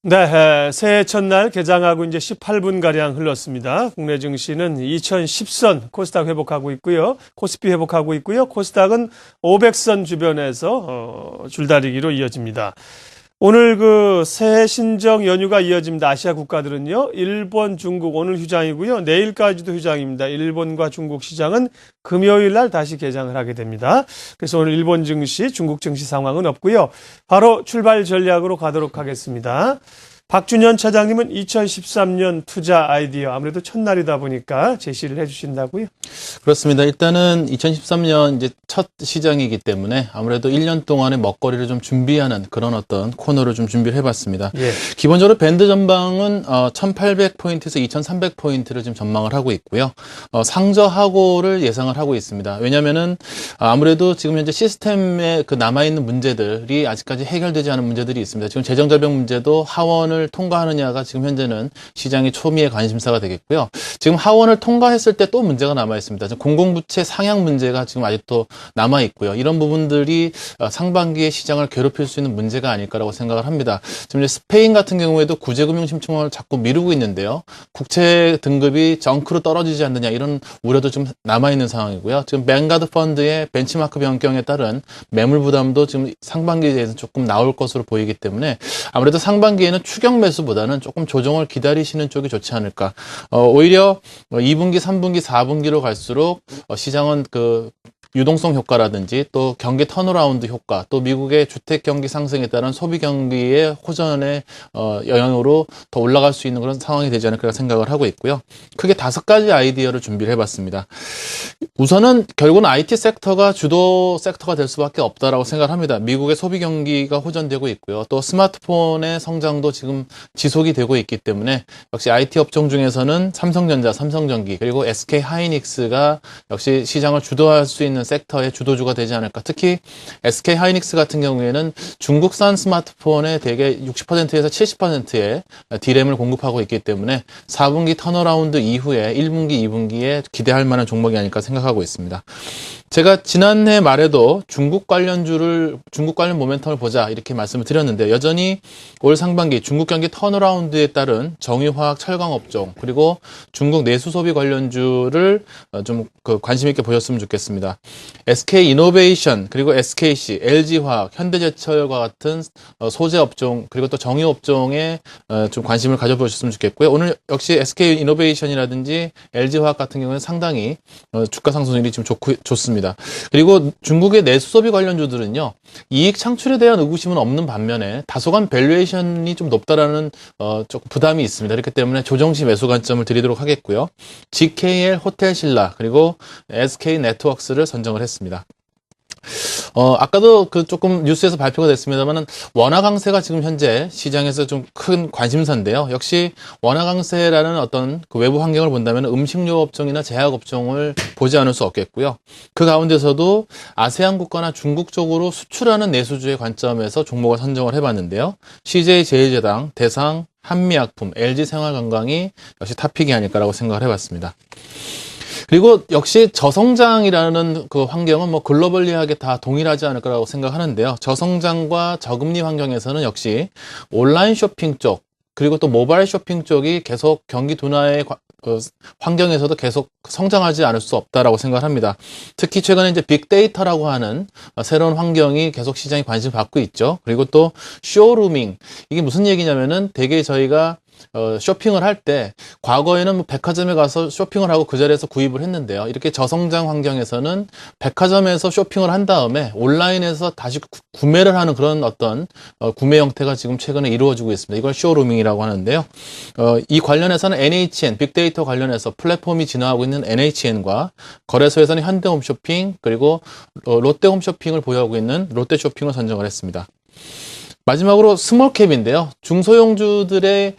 네, 새해 첫날 개장하고 이제 18분가량 흘렀습니다. 국내 증시는 2010선 코스닥 회복하고 있고요. 코스피 회복하고 있고요. 코스닥은 500선 주변에서 줄다리기로 이어집니다. 오늘 새해 신정 연휴가 이어집니다. 아시아 국가들은요. 일본, 중국 오늘 휴장이고요. 내일까지도 휴장입니다. 일본과 중국 시장은 금요일 날 다시 개장을 하게 됩니다. 그래서 오늘 일본 증시, 중국 증시 상황은 없고요. 바로 출발 전략으로 가도록 하겠습니다. 박준현 차장님은 2013년 투자 아이디어 아무래도 첫날이다 보니까 제시를 해주신다고요? 그렇습니다. 일단은 2013년 이제 첫 시장이기 때문에 아무래도 1년 동안의 먹거리를 좀 준비하는 그런 어떤 코너를 좀 준비를 해봤습니다. 예. 기본적으로 밴드 전방은 1,800포인트에서 2,300포인트를 지금 전망을 하고 있고요. 상저하고를 예상을 하고 있습니다. 왜냐하면은 아무래도 지금 현재 시스템에 그 남아있는 문제들이 아직까지 해결되지 않은 문제들이 있습니다. 지금 재정절벽 문제도 하원을 통과하느냐가 지금 현재는 시장의 초미의 관심사가 되겠고요. 지금 하원을 통과했을 때 또 문제가 남아있습니다. 공공부채 상향 문제가 지금 아직도 남아있고요. 이런 부분들이 상반기에 시장을 괴롭힐 수 있는 문제가 아닐까라고 생각을 합니다. 지금 이제 스페인 같은 경우에도 구제금융 심층을 자꾸 미루고 있는데요. 국채 등급이 정크로 떨어지지 않느냐 이런 우려도 좀 남아있는 상황이고요. 지금 뱅가드 펀드의 벤치마크 변경에 따른 매물 부담도 지금 상반기에 대해서 조금 나올 것으로 보이기 때문에 아무래도 상반기에는 추격 매수보다는 조금 조정을 기다리시는 쪽이 좋지 않을까. 오히려 2분기, 3분기, 4분기로 갈수록 시장은 유동성 효과라든지 또 경기 턴어라운드 효과, 또 미국의 주택 경기 상승에 따른 소비 경기의 호전의 영향으로 더 올라갈 수 있는 그런 상황이 되지 않을까 생각을 하고 있고요. 크게 5가지 아이디어를 준비를 해봤습니다. 우선은 결국은 IT 섹터가 주도 섹터가 될 수밖에 없다라고 생각을 합니다. 미국의 소비 경기가 호전되고 있고요. 또 스마트폰의 성장도 지금 지속이 되고 있기 때문에 역시 IT 업종 중에서는 삼성전자, 삼성전기 그리고 SK 하이닉스가 역시 시장을 주도할 수 있는 섹터의 주도주가 되지 않을까. 특히 SK 하이닉스 같은 경우에는 중국산 스마트폰의 대개 60%에서 70%의 D램을 공급하고 있기 때문에 4분기 턴어라운드 이후에 1분기, 2분기에 기대할 만한 종목이 아닐까 생각하고 있습니다. 제가 지난해 말에도 중국 관련 모멘텀을 보자 이렇게 말씀을 드렸는데 여전히 올 상반기 중국 경기 턴어라운드에 따른 정유화학 철강 업종 그리고 중국 내수 소비 관련주를 좀 관심 있게 보셨으면 좋겠습니다. SK 이노베이션 그리고 SKC, LG화학, 현대제철과 같은 소재 업종 그리고 또 정유 업종에 좀 관심을 가져보셨으면 좋겠고요. 오늘 역시 SK 이노베이션이라든지 LG화학 같은 경우는 상당히 주가 상승률이 지금 좋습니다. 그리고 중국의 내수 소비 관련주들은요, 이익 창출에 대한 의구심은 없는 반면에 다소간 밸류에이션이 좀 높다라는 조금 부담이 있습니다. 그렇기 때문에 조정시 매수 관점을 드리도록 하겠고요. GKL 호텔신라 그리고 SK 네트워크스를 선정을 했습니다. 아까도 조금 뉴스에서 발표가 됐습니다만은 원화 강세가 지금 현재 시장에서 좀 큰 관심사인데요. 역시 원화 강세라는 어떤 외부 환경을 본다면 음식료 업종이나 제약 업종을 보지 않을 수 없겠고요. 그 가운데서도 아세안 국가나 중국 쪽으로 수출하는 내수주의 관점에서 종목을 선정을 해봤는데요. CJ제일제당, 대상, 한미약품, LG생활건강이 역시 탑픽이 아닐까라고 생각을 해봤습니다. 그리고 역시 저성장이라는 그 환경은 글로벌리하게 다 동일하지 않을 거라고 생각하는데요. 저성장과 저금리 환경에서는 역시 온라인 쇼핑 쪽 그리고 또 모바일 쇼핑 쪽이 계속 경기 둔화의 환경에서도 계속 성장하지 않을 수 없다라고 생각을 합니다. 특히 최근에 이제 빅데이터라고 하는 새로운 환경이 계속 시장에 관심을 받고 있죠. 그리고 또 쇼루밍 이게 무슨 얘기냐면은 되게 저희가 쇼핑을 할 때 과거에는 백화점에 가서 쇼핑을 하고 그 자리에서 구입을 했는데요. 이렇게 저성장 환경에서는 백화점에서 쇼핑을 한 다음에 온라인에서 다시 구매를 하는 그런 어떤 구매 형태가 지금 최근에 이루어지고 있습니다. 이걸 쇼루밍이라고 하는데요. 이 관련해서는 NHN 빅데이터 관련해서 플랫폼이 진화하고 있는 NHN과 거래소에서는 현대홈쇼핑 그리고 롯데홈쇼핑을 보유하고 있는 롯데쇼핑을 선정을 했습니다. 마지막으로 스몰캡인데요. 중소형주들의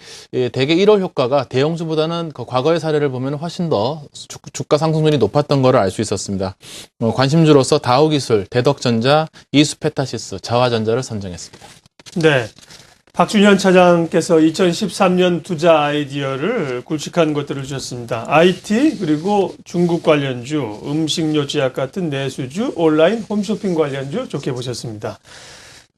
대개 1월 효과가 대형주보다는 과거의 사례를 보면 훨씬 더 주가 상승률이 높았던 것을 알 수 있었습니다. 관심주로서 다우기술, 대덕전자, 이수페타시스, 자화전자를 선정했습니다. 네. 박준현 차장께서 2013년 투자 아이디어를 굵직한 것들을 주셨습니다. IT 그리고 중국 관련주, 음식료 제약 같은 내수주, 온라인 홈쇼핑 관련주 좋게 보셨습니다.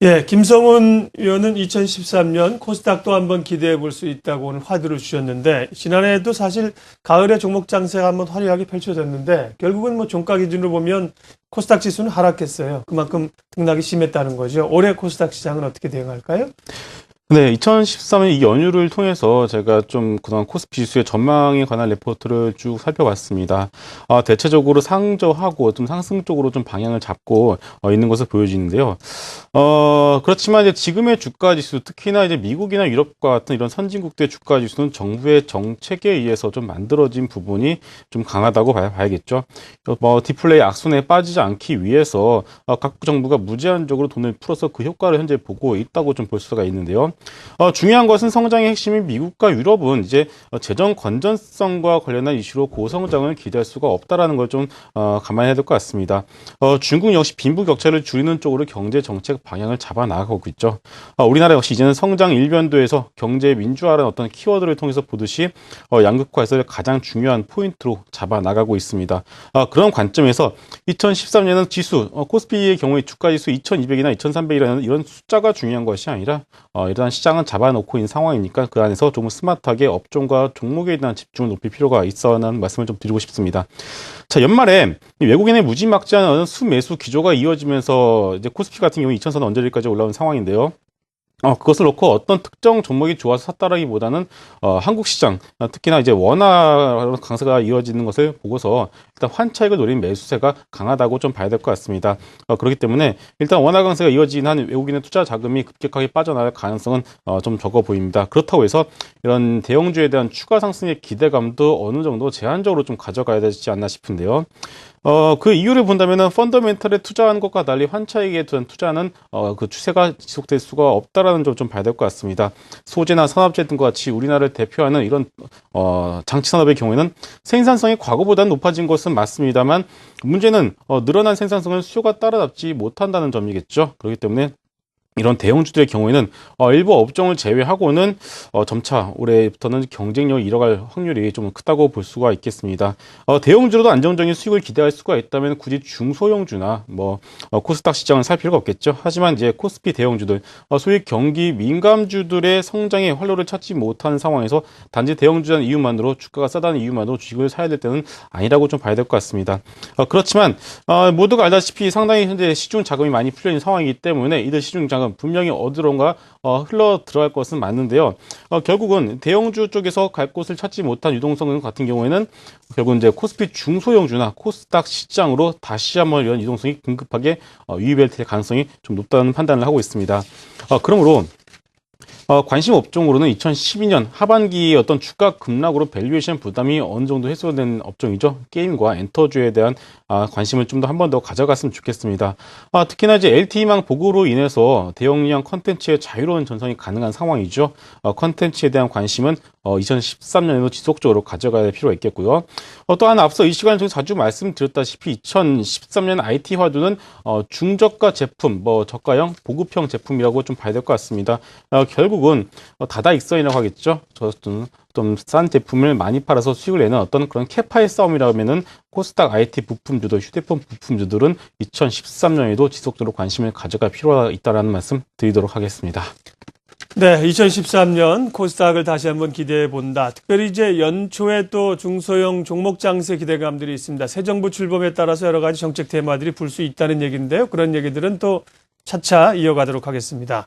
예, 김성훈 의원은 2013년 코스닥도 한번 기대해 볼 수 있다고 오늘 화두를 주셨는데, 지난해에도 사실 가을에 종목 장세가 한번 화려하게 펼쳐졌는데, 결국은 뭐 종가 기준으로 보면 코스닥 지수는 하락했어요. 그만큼 등락이 심했다는 거죠. 올해 코스닥 시장은 어떻게 대응할까요? 네, 2013년 이 연휴를 통해서 제가 좀 그동안 코스피 지수의 전망에 관한 레포트를 쭉 살펴봤습니다. 대체적으로 상저하고 좀 상승 쪽으로 좀 방향을 잡고 있는 것을 보여지는데요. 그렇지만 이제 지금의 주가 지수, 특히나 이제 미국이나 유럽과 같은 이런 선진국들의 주가 지수는 정부의 정책에 의해서 좀 만들어진 부분이 좀 강하다고 봐야겠죠. 디플레이 악순환에 빠지지 않기 위해서 각 정부가 무제한적으로 돈을 풀어서 그 효과를 현재 보고 있다고 좀 볼 수가 있는데요. 중요한 것은 성장의 핵심인 미국과 유럽은 이제 재정 건전성과 관련한 이슈로 고성장을 기대할 수가 없다라는 걸 좀 감안해야 될 것 같습니다. 중국 역시 빈부격차를 줄이는 쪽으로 경제 정책 방향을 잡아 나가고 있죠. 우리나라 역시 이제는 성장 일변도에서 경제 민주화라는 어떤 키워드를 통해서 보듯이 양극화에서 가장 중요한 포인트로 잡아 나가고 있습니다. 그런 관점에서 2013년은 지수, 코스피의 경우에 주가 지수 2200이나 2300이라는 이런 숫자가 중요한 것이 아니라 일단 시장은 잡아놓고 있는 상황이니까 그 안에서 조금 스마트하게 업종과 종목에 대한 집중을 높일 필요가 있어라는 말씀을 좀 드리고 싶습니다. 자, 연말에 외국인의 무지막지한 수매수 기조가 이어지면서 이제 코스피 같은 경우 2000선 언저리까지 올라온 상황인데요. 그것을 놓고 어떤 특정 종목이 좋아서 샀다라기보다는 한국 시장, 특히나 이제 원화 강세가 이어지는 것을 보고서 일단 환차익을 노린 매수세가 강하다고 좀 봐야 될 것 같습니다. 그렇기 때문에 일단 원화 강세가 이어진 한 외국인의 투자 자금이 급격하게 빠져나갈 가능성은 좀 적어 보입니다. 그렇다고 해서 이런 대형주에 대한 추가 상승의 기대감도 어느 정도 제한적으로 좀 가져가야 되지 않나 싶은데요. 그 이유를 본다면은 펀더멘털에 투자한 것과 달리 환차익에 대한 투자는 그 추세가 지속될 수가 없다라는 점 좀 봐야 될 것 같습니다. 소재나 산업재 등과 같이 우리나라를 대표하는 이런 장치 산업의 경우에는 생산성이 과거보다는 높아진 것은 맞습니다만 문제는 늘어난 생산성을 수요가 따라잡지 못한다는 점이겠죠. 그렇기 때문에 이런 대형주들의 경우에는 일부 업종을 제외하고는 점차 올해부터는 경쟁력을 잃어갈 확률이 좀 크다고 볼 수가 있겠습니다. 대형주로도 안정적인 수익을 기대할 수가 있다면 굳이 중소형주나 코스닥 시장을 살 필요가 없겠죠. 하지만 이제 코스피 대형주들, 소위 경기 민감주들의 성장에 활로를 찾지 못하는 상황에서 단지 대형주라는 이유만으로 주가가 싸다는 이유만으로 주식을 사야 될 때는 아니라고 좀 봐야 될 것 같습니다. 그렇지만 모두가 알다시피 상당히 현재 시중 자금이 많이 풀려 있는 상황이기 때문에 이들 시중 자금 분명히 어디론가 흘러 들어갈 것은 맞는데요. 결국은 대형주 쪽에서 갈 곳을 찾지 못한 유동성 같은 경우에는 결국은 이제 코스피 중소형주나 코스닥 시장으로 다시 한번 이런 유동성이 긴급하게 유입될 가능성이 좀 높다는 판단을 하고 있습니다. 그러므로 관심 업종으로는 2012년 하반기의 어떤 주가 급락으로 밸류에이션 부담이 어느 정도 해소된 업종이죠. 게임과 엔터주에 대한 관심을 좀 더 한 번 더 가져갔으면 좋겠습니다. 특히나 이제 LTE망 보급으로 인해서 대용량 컨텐츠의 자유로운 전송이 가능한 상황이죠. 컨텐츠에 대한 관심은 2013년에도 지속적으로 가져가야 할 필요가 있겠고요. 또한 앞서 이 시간에 좀 자주 말씀드렸다시피 2013년 IT 화두는 중저가 제품, 저가형, 보급형 제품이라고 좀 봐야 될 것 같습니다. 결국은 다다익선이라고 하겠죠. 좀 싼 제품을 많이 팔아서 수익을 내는 어떤 그런 캐파의 싸움이라면은 코스닥 IT 부품주들, 휴대폰 부품주들은 2013년에도 지속적으로 관심을 가져갈 필요가 있다는 말씀 드리도록 하겠습니다. 네, 2013년 코스닥을 다시 한번 기대해 본다. 특별히 이제 연초에 또 중소형 종목 장세 기대감들이 있습니다. 새 정부 출범에 따라서 여러 가지 정책 테마들이 불 수 있다는 얘기인데요. 그런 얘기들은 또 차차 이어가도록 하겠습니다.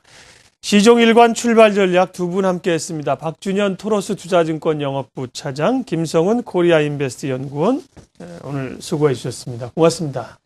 시종일관 출발 전략 두 분 함께 했습니다. 박준현 토러스 투자증권 영업부 차장, 김성훈 코리아인베스트 연구원, 오늘 수고해 주셨습니다. 고맙습니다.